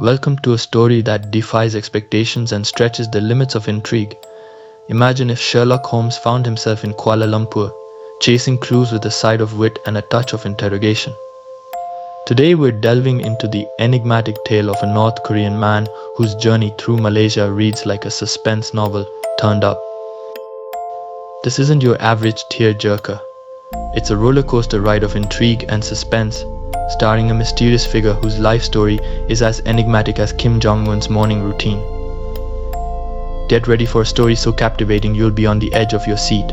Welcome to a story that defies expectations and stretches the limits of intrigue. Imagine if Sherlock Holmes found himself in Kuala Lumpur, chasing clues with a side of wit and a touch of interrogation. Today we're delving into the enigmatic tale of a North Korean man whose journey through Malaysia reads like a suspense novel turned up. This isn't your average tear-jerker. It's a roller coaster ride of intrigue and suspense, starring a mysterious figure whose life story is as enigmatic as Kim Jong Nam's morning routine. Get ready for a story so captivating you'll be on the edge of your seat.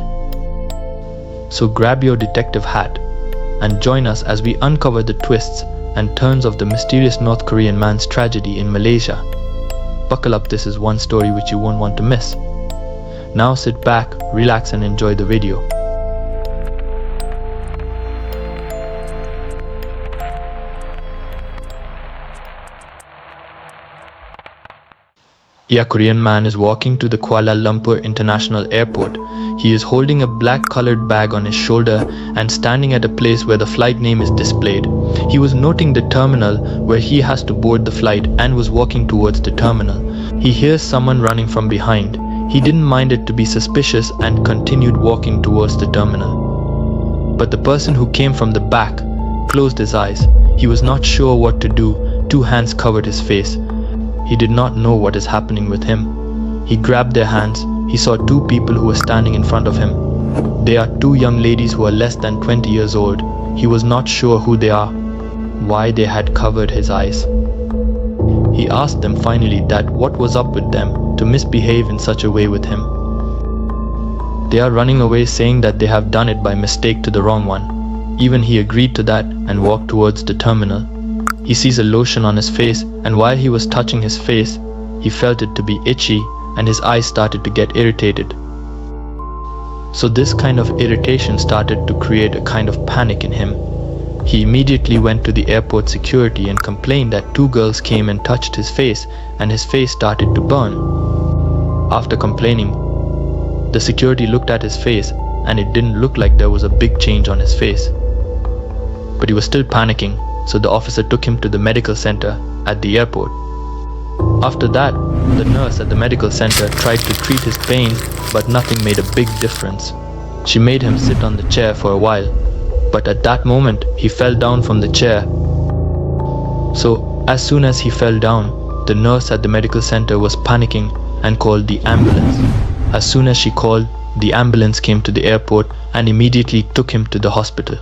So grab your detective hat and join us as we uncover the twists and turns of the mysterious North Korean man's tragedy in Malaysia. Buckle up, this is one story which you won't want to miss. Now sit back, relax and enjoy the video. A Korean man is walking to the Kuala Lumpur International Airport. He is holding a black-colored bag on his shoulder and standing at a place where the flight name is displayed. He was noting the terminal where he has to board the flight and was walking towards the terminal. He hears someone running from behind. He didn't mind it to be suspicious and continued walking towards the terminal. But the person who came from the back closed his eyes. He was not sure what to do. Two hands covered his face. He did not know what is happening with him. He grabbed their hands. He saw two people who were standing in front of him. They are two young ladies who are less than 20 years old. He was not sure who they are, why they had covered his eyes. He asked them finally that what was up with them to misbehave in such a way with him. They are running away saying that they have done it by mistake to the wrong one. Even he agreed to that and walked towards the terminal. He sees a lotion on his face, and while he was touching his face, he felt it to be itchy and his eyes started to get irritated. So this kind of irritation started to create a kind of panic in him. He immediately went to the airport security and complained that two girls came and touched his face and his face started to burn. After complaining, the security looked at his face and it didn't look like there was a big change on his face. But he was still panicking. So the officer took him to the medical center at the airport. After that, the nurse at the medical center tried to treat his pain, but nothing made a big difference. She made him sit on the chair for a while, but at that moment, he fell down from the chair. So as soon as he fell down, the nurse at the medical center was panicking and called the ambulance. As soon as she called, the ambulance came to the airport and immediately took him to the hospital.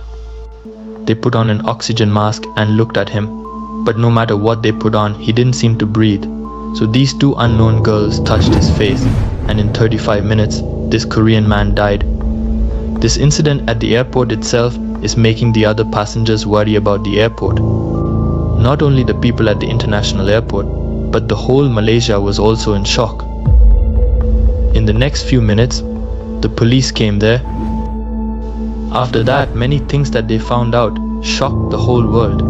They put on an oxygen mask and looked at him, but no matter what they put on, he didn't seem to breathe. So these two unknown girls touched his face, and in 35 minutes, this Korean man died. This incident at the airport itself is making the other passengers worry about the airport. Not only the people at the international airport, but the whole Malaysia was also in shock. In the next few minutes, the police came there. After that, many things that they found out shocked the whole world.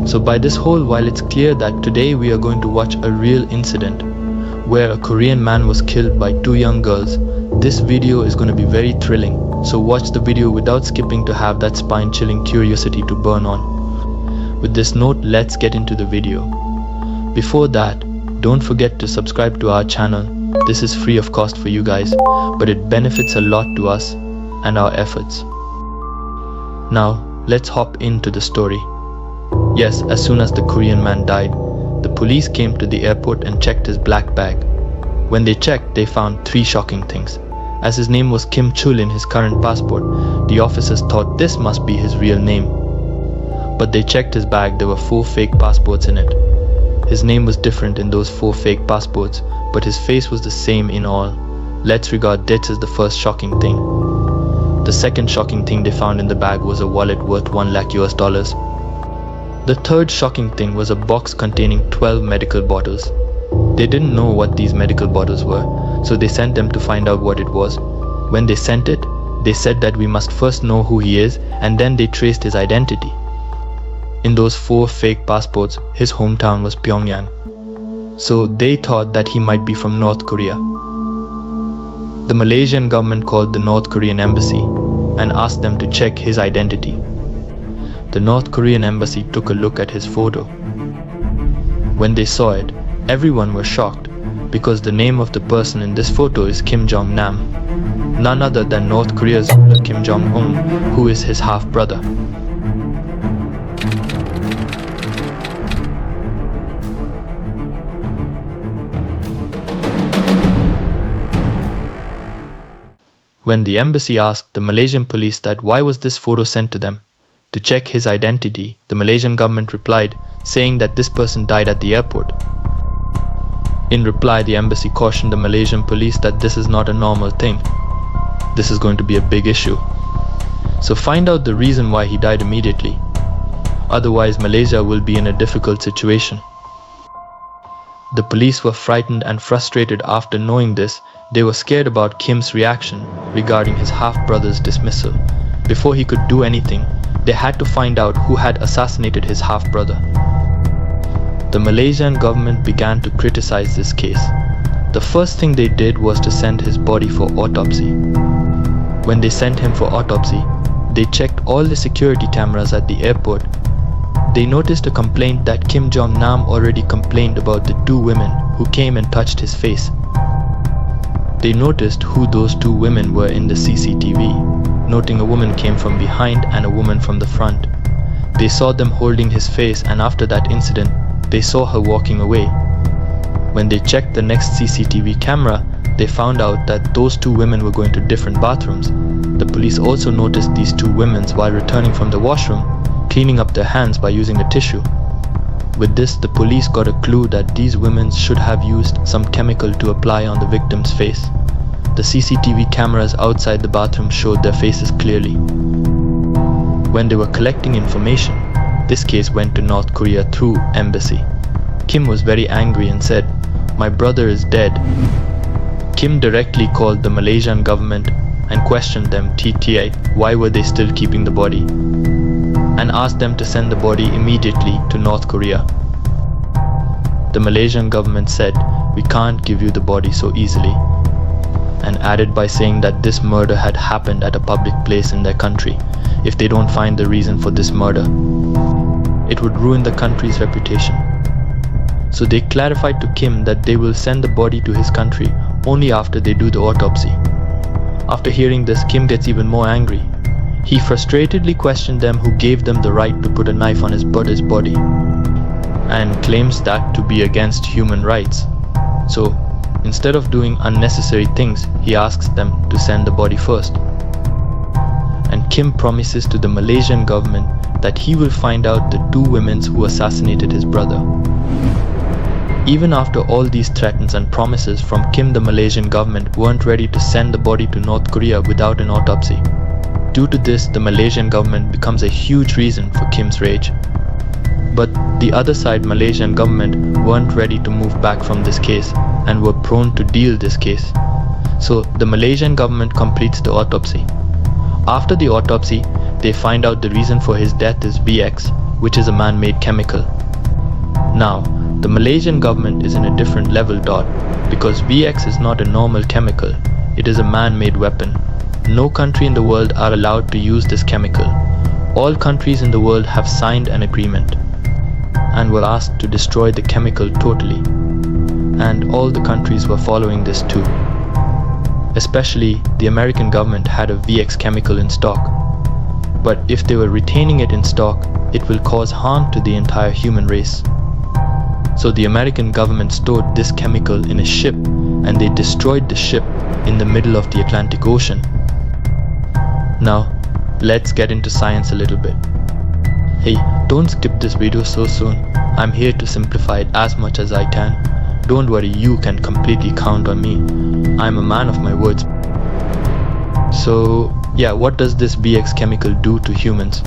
So by this whole while, it's clear that today we are going to watch a real incident where a Korean man was killed by two young girls. This video is going to be very thrilling, so watch the video without skipping to have that spine-chilling curiosity to burn on. With this note, let's get into the video. Before that, don't forget to subscribe to our channel. This is free of cost for you guys, but it benefits a lot to us and our efforts. Now, let's hop into the story. Yes, as soon as the Korean man died, the police came to the airport and checked his black bag. When they checked, they found three shocking things. As his name was Kim Chul in his current passport, the officers thought this must be his real name. But they checked his bag, there were 4 fake passports in it. His name was different in those 4 fake passports, but his face was the same in all. Let's regard this as the first shocking thing. The second shocking thing they found in the bag was a wallet worth $1 lakh. The third shocking thing was a box containing 12 medical bottles. They didn't know what these medical bottles were, so they sent them to find out what it was. When they sent it, they said that we must first know who he is, and then they traced his identity. In those 4 fake passports, his hometown was Pyongyang. So they thought that he might be from North Korea. The Malaysian government called the North Korean embassy and asked them to check his identity. The North Korean embassy took a look at his photo. When they saw it, everyone was shocked because the name of the person in this photo is Kim Jong Nam, none other than North Korea's ruler Kim Jong Un, who is his half-brother. When the embassy asked the Malaysian police that why was this photo sent to them to check his identity, the Malaysian government replied, saying that this person died at the airport. In reply, the embassy cautioned the Malaysian police that this is not a normal thing. This is going to be a big issue. So find out the reason why he died immediately. Otherwise, Malaysia will be in a difficult situation. The police were frightened and frustrated after knowing this. They were scared about Kim's reaction regarding his half-brother's dismissal. Before he could do anything, they had to find out who had assassinated his half-brother. The Malaysian government began to criticize this case. The first thing they did was to send his body for autopsy. When they sent him for autopsy, they checked all the security cameras at the airport. They noticed a complaint that Kim Jong Nam already complained about the two women who came and touched his face. They noticed who those two women were in the CCTV, noting a woman came from behind and a woman from the front. They saw them holding his face, and after that incident, they saw her walking away. When they checked the next CCTV camera, they found out that those two women were going to different bathrooms. The police also noticed these two women while returning from the washroom, cleaning up their hands by using a tissue. With this, the police got a clue that these women should have used some chemical to apply on the victim's face. The CCTV cameras outside the bathroom showed their faces clearly. When they were collecting information, this case went to North Korea through embassy. Kim was very angry and said, "My brother is dead." Kim directly called the Malaysian government and questioned them TTA why were they still keeping the body, and asked them to send the body immediately to North Korea. The Malaysian government said, "We can't give you the body so easily," and added by saying that this murder had happened at a public place in their country. If they don't find the reason for this murder, it would ruin the country's reputation. So they clarified to Kim that they will send the body to his country only after they do the autopsy. After hearing this, Kim gets even more angry. He frustratedly questioned them who gave them the right to put a knife on his brother's body, and claims that to be against human rights. So instead of doing unnecessary things, he asks them to send the body first. And Kim promises to the Malaysian government that he will find out the two women who assassinated his brother. Even after all these threats and promises from Kim, the Malaysian government weren't ready to send the body to North Korea without an autopsy. Due to this, the Malaysian government becomes a huge reason for Kim's rage. But the other side, Malaysian government weren't ready to move back from this case and were prone to deal this case. So the Malaysian government completes the autopsy. After the autopsy, they find out the reason for his death is VX, which is a man-made chemical. Now, the Malaysian government is in a different level because VX is not a normal chemical, it is a man-made weapon. No country in the world are allowed to use this chemical. All countries in the world have signed an agreement and were asked to destroy the chemical totally. And all the countries were following this too. Especially the American government had a VX chemical in stock. But if they were retaining it in stock, it will cause harm to the entire human race. So the American government stored this chemical in a ship, and they destroyed the ship in the middle of the Atlantic Ocean. Now, let's get into science a little bit. Hey, don't skip this video so soon. I'm here to simplify it as much as I can. Don't worry, you can completely count on me. I'm a man of my words. So, yeah, what does this VX chemical do to humans?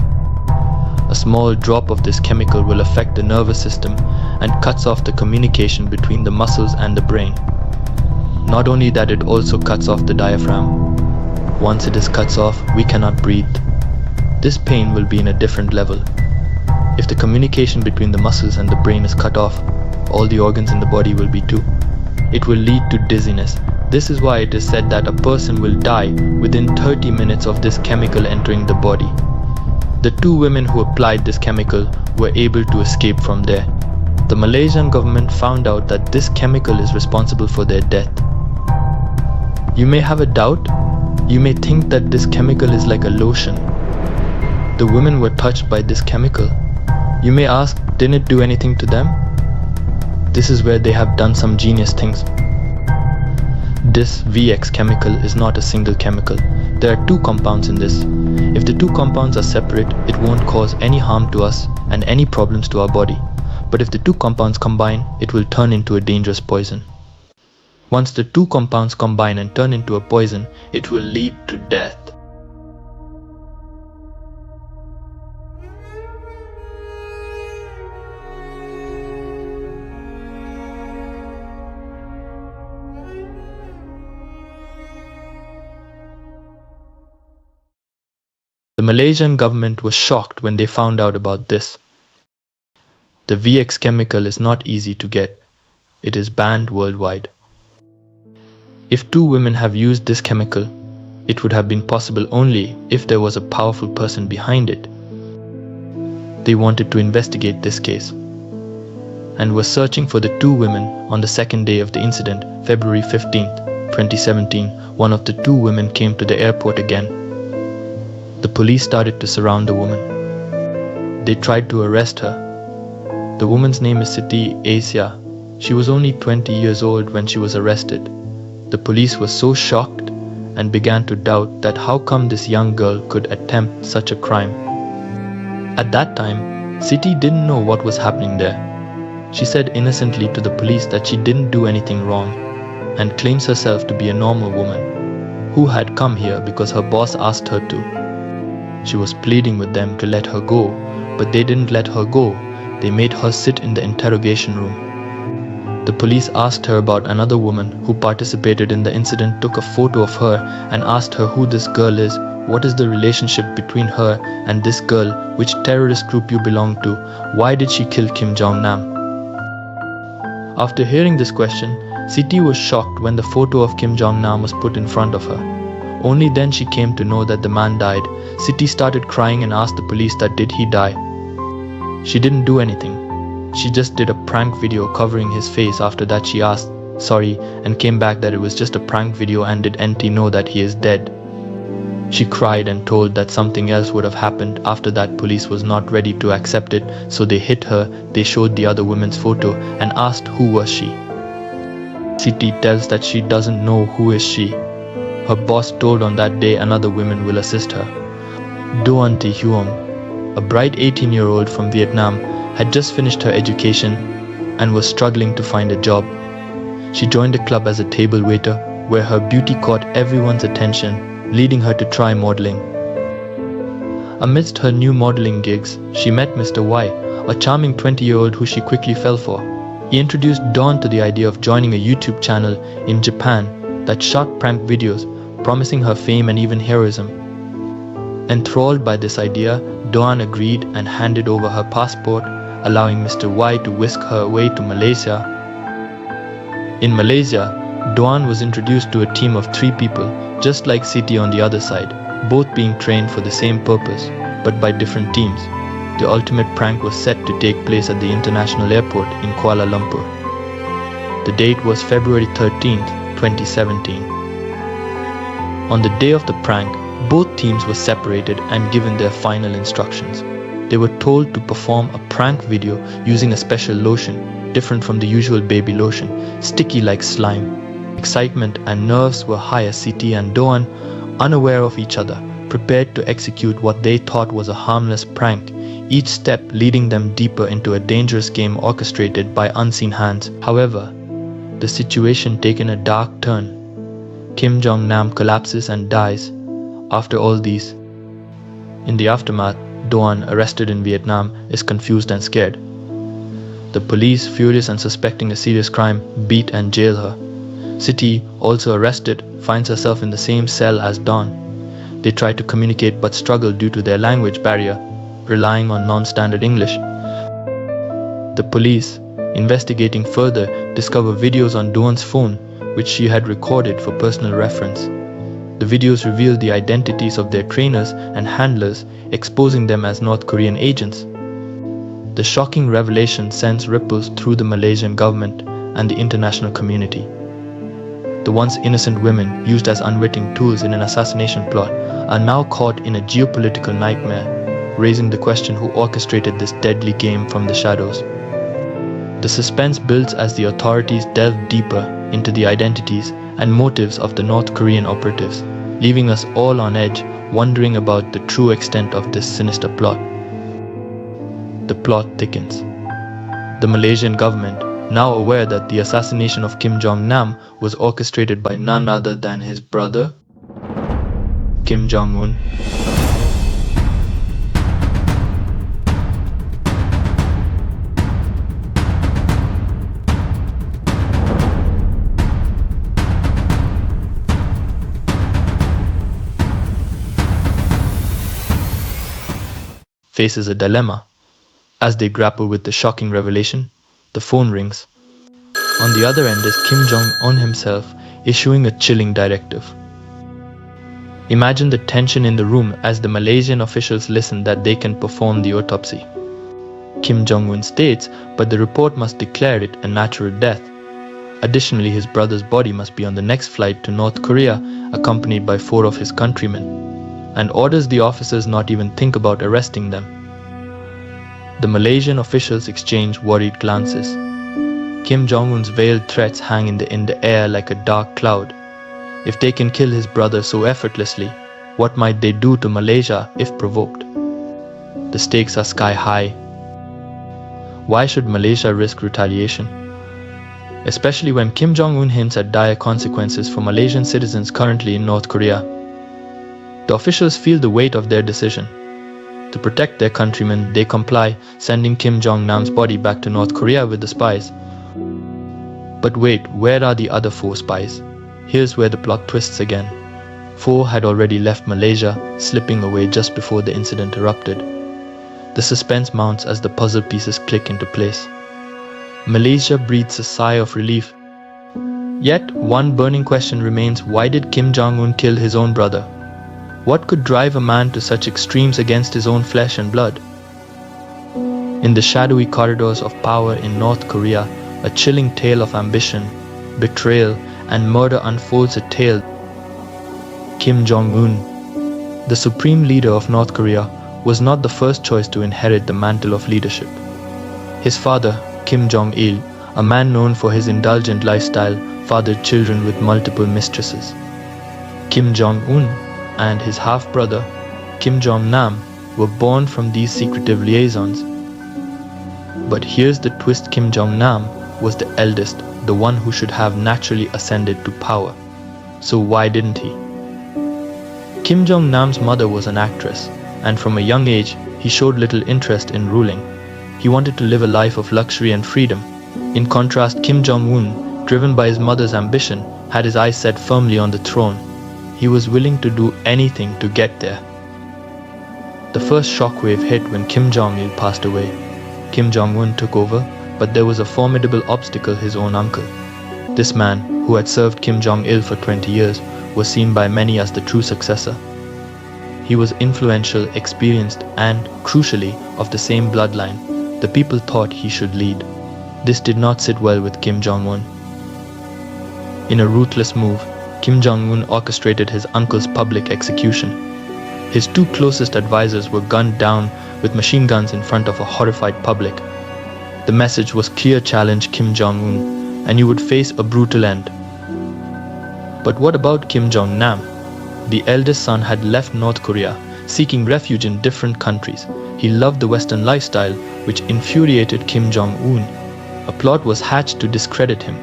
A small drop of this chemical will affect the nervous system and cuts off the communication between the muscles and the brain. Not only that, it also cuts off the diaphragm. Once it is cut off, we cannot breathe. This pain will be in a different level. If the communication between the muscles and the brain is cut off, all the organs in the body will be too. It will lead to dizziness. This is why it is said that a person will die within 30 minutes of this chemical entering the body. The two women who applied this chemical were able to escape from there. The Malaysian government found out that this chemical is responsible for their death. You may have a doubt. You may think that this chemical is like a lotion. The women were touched by this chemical. You may ask, didn't it do anything to them? This is where they have done some genius things. This VX chemical is not a single chemical. There are two compounds in this. If the two compounds are separate, it won't cause any harm to us and any problems to our body. But if the two compounds combine, it will turn into a dangerous poison. Once the two compounds combine and turn into a poison, it will lead to death. The Malaysian government was shocked when they found out about this. The VX chemical is not easy to get. It is banned worldwide. If two women have used this chemical, it would have been possible only if there was a powerful person behind it. They wanted to investigate this case and were searching for the two women on the second day of the incident, February 15th, 2017. One of the two women came to the airport again. The police started to surround the woman. They tried to arrest her. The woman's name is Siti Asia. She was only 20 years old when she was arrested. The police were so shocked and began to doubt that how come this young girl could attempt such a crime. At that time, Siti didn't know what was happening there. She said innocently to the police that she didn't do anything wrong and claims herself to be a normal woman who had come here because her boss asked her to. She was pleading with them to let her go, but they didn't let her go. They made her sit in the interrogation room. The police asked her about another woman who participated in the incident, took a photo of her and asked her who this girl is, what is the relationship between her and this girl, which terrorist group you belong to, why did she kill Kim Jong Nam? After hearing this question, Siti was shocked when the photo of Kim Jong Nam was put in front of her. Only then she came to know that the man died. Siti started crying and asked the police that did he die. She didn't do anything. She just did a prank video covering his face. After that she asked sorry and came back that it was just a prank video and did NT know that he is dead. She cried and told that something else would have happened. After that, police was not ready to accept it, so they hit her. They showed the other woman's photo and asked who was she. Siti tells that she doesn't know who is she. Her boss told on that day another woman will assist her. Doan Thi Huong, a bright 18-year-old from Vietnam, had just finished her education and was struggling to find a job. She joined a club as a table waiter, where her beauty caught everyone's attention, leading her to try modeling. Amidst her new modeling gigs, she met Mr. Y, a charming 20-year-old who she quickly fell for. He introduced Dawn to the idea of joining a YouTube channel in Japan that shot prank videos, promising her fame and even heroism. Enthralled by this idea, Dawn agreed and handed over her passport, allowing Mr. Y to whisk her away to Malaysia. In Malaysia, Dawn was introduced to a team of 3 people, just like Siti on the other side, both being trained for the same purpose, but by different teams. The ultimate prank was set to take place at the international airport in Kuala Lumpur. The date was February 13th, 2017. On the day of the prank, both teams were separated and given their final instructions. They were told to perform a prank video using a special lotion, different from the usual baby lotion, sticky like slime. Excitement and nerves were high as Siti and Doan, unaware of each other, prepared to execute what they thought was a harmless prank, each step leading them deeper into a dangerous game orchestrated by unseen hands. However, the situation taken a dark turn. Kim Jong Nam collapses and dies. After all these, in the aftermath, Doan, arrested in Vietnam, is confused and scared. The police, furious and suspecting a serious crime, beat and jail her. Siti, also arrested, finds herself in the same cell as Dawn. They try to communicate but struggle due to their language barrier, relying on non-standard English. The police, investigating further, discover videos on Dawn's phone which she had recorded for personal reference. The videos reveal the identities of their trainers and handlers, exposing them as North Korean agents. The shocking revelation sends ripples through the Malaysian government and the international community. The once innocent women used as unwitting tools in an assassination plot are now caught in a geopolitical nightmare, raising the question who orchestrated this deadly game from the shadows. The suspense builds as the authorities delve deeper into the identities and motives of the North Korean operatives, leaving us all on edge, wondering about the true extent of this sinister plot. The plot thickens. The Malaysian government, now aware that the assassination of Kim Jong Nam was orchestrated by none other than his brother, Kim Jong-un, faces a dilemma. As they grapple with the shocking revelation, the phone rings. On the other end is Kim Jong-un himself issuing a chilling directive. Imagine the tension in the room as the Malaysian officials listen that they can perform the autopsy. Kim Jong-un states, but the report must declare it a natural death. Additionally, his brother's body must be on the next flight to North Korea, accompanied by 4 of his countrymen, and orders the officers not even think about arresting them. The Malaysian officials exchange worried glances. Kim Jong-un's veiled threats hang in the air like a dark cloud. If they can kill his brother so effortlessly, what might they do to Malaysia if provoked? The stakes are sky high. Why should Malaysia risk retaliation? Especially when Kim Jong-un hints at dire consequences for Malaysian citizens currently in North Korea. The officials feel the weight of their decision. To protect their countrymen, they comply, sending Kim Jong Nam's body back to North Korea with the spies. But wait, where are the other 4 spies? Here's where the plot twists again. 4 had already left Malaysia, slipping away just before the incident erupted. The suspense mounts as the puzzle pieces click into place. Malaysia breathes a sigh of relief. Yet, one burning question remains: why did Kim Jong-un kill his own brother? What could drive a man to such extremes against his own flesh and blood? In the shadowy corridors of power in North Korea, a chilling tale of ambition, betrayal, and murder unfolds. A tale. Kim Jong-un, the supreme leader of North Korea, was not the first choice to inherit the mantle of leadership. His father, Kim Jong-il, a man known for his indulgent lifestyle, fathered children with multiple mistresses. Kim Jong-un and his half-brother, Kim Jong Nam, were born from these secretive liaisons. But here's the twist: Kim Jong Nam was the eldest, the one who should have naturally ascended to power. So why didn't he? Kim Jong Nam's mother was an actress, and from a young age, he showed little interest in ruling. He wanted to live a life of luxury and freedom. In contrast, Kim Jong-un, driven by his mother's ambition, had his eyes set firmly on the throne. He was willing to do anything to get there. The first shockwave hit when Kim Jong-il passed away. Kim Jong-un took over, but there was a formidable obstacle: his own uncle. This man, who had served Kim Jong-il for 20 years, was seen by many as the true successor. He was influential, experienced, and, crucially, of the same bloodline. The people thought he should lead. This did not sit well with Kim Jong-un. In a ruthless move, Kim Jong-un orchestrated his uncle's public execution. His 2 closest advisors were gunned down with machine guns in front of a horrified public. The message was clear: challenge Kim Jong-un, and you would face a brutal end. But what about Kim Jong Nam? The eldest son had left North Korea, seeking refuge in different countries. He loved the Western lifestyle, which infuriated Kim Jong-un. A plot was hatched to discredit him.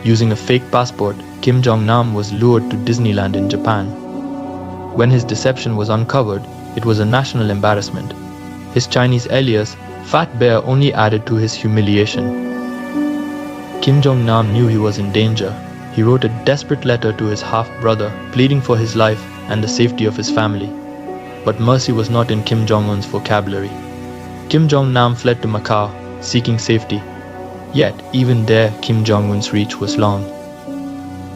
Using a fake passport, Kim Jong Nam was lured to Disneyland in Japan. When his deception was uncovered, it was a national embarrassment. His Chinese alias, Fat Bear, only added to his humiliation. Kim Jong Nam knew he was in danger. He wrote a desperate letter to his half-brother, pleading for his life and the safety of his family. But mercy was not in Kim Jong-un's vocabulary. Kim Jong Nam fled to Macau, seeking safety. Yet, even there, Kim Jong-un's reach was long.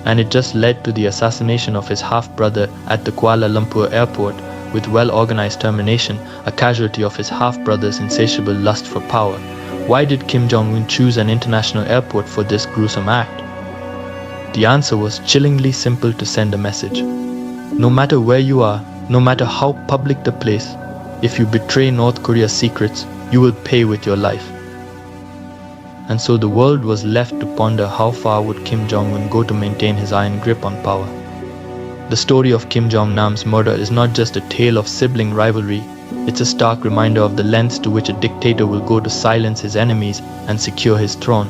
And it just led to the assassination of his half-brother at the Kuala Lumpur airport, with well-organized determination, a casualty of his half-brother's insatiable lust for power. Why did Kim Jong Un choose an international airport for this gruesome act? The answer was chillingly simple: to send a message. No matter where you are, no matter how public the place, if you betray North Korea's secrets, you will pay with your life. And so the world was left to ponder how far would Kim Jong Un go to maintain his iron grip on power. The story of Kim Jong Nam's murder is not just a tale of sibling rivalry, it's a stark reminder of the lengths to which a dictator will go to silence his enemies and secure his throne.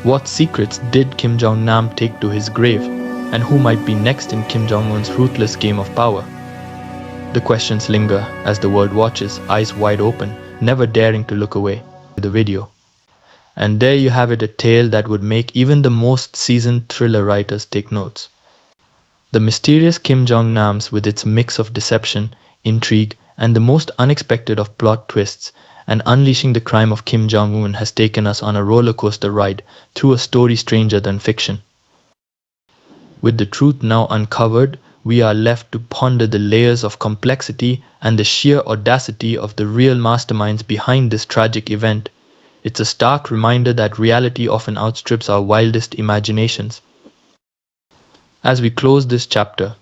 What secrets did Kim Jong Nam take to his grave, and who might be next in Kim Jong Un's ruthless game of power? The questions linger as the world watches, eyes wide open, never daring to look away. The video. And there you have it, a tale that would make even the most seasoned thriller writers take notes. The mysterious Kim Jong Nam's, with its mix of deception, intrigue, and the most unexpected of plot twists, and unleashing the crime of Kim Jong Un, has taken us on a roller coaster ride through a story stranger than fiction. With the truth now uncovered, we are left to ponder the layers of complexity and the sheer audacity of the real masterminds behind this tragic event. It's a stark reminder that reality often outstrips our wildest imaginations. As we close this chapter,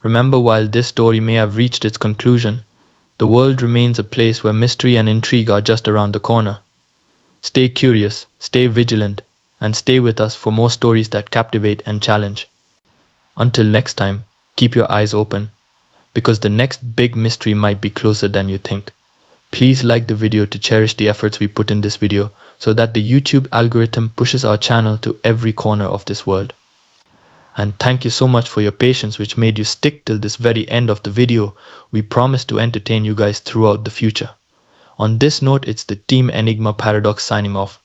remember, while this story may have reached its conclusion, the world remains a place where mystery and intrigue are just around the corner. Stay curious, stay vigilant, and stay with us for more stories that captivate and challenge. Until next time, keep your eyes open, because the next big mystery might be closer than you think. Please like the video to cherish the efforts we put in this video so that the YouTube algorithm pushes our channel to every corner of this world. And thank you so much for your patience, which made you stick till this very end of the video. We promise to entertain you guys throughout the future. On this note, it's the Team Enigma Paradox signing off.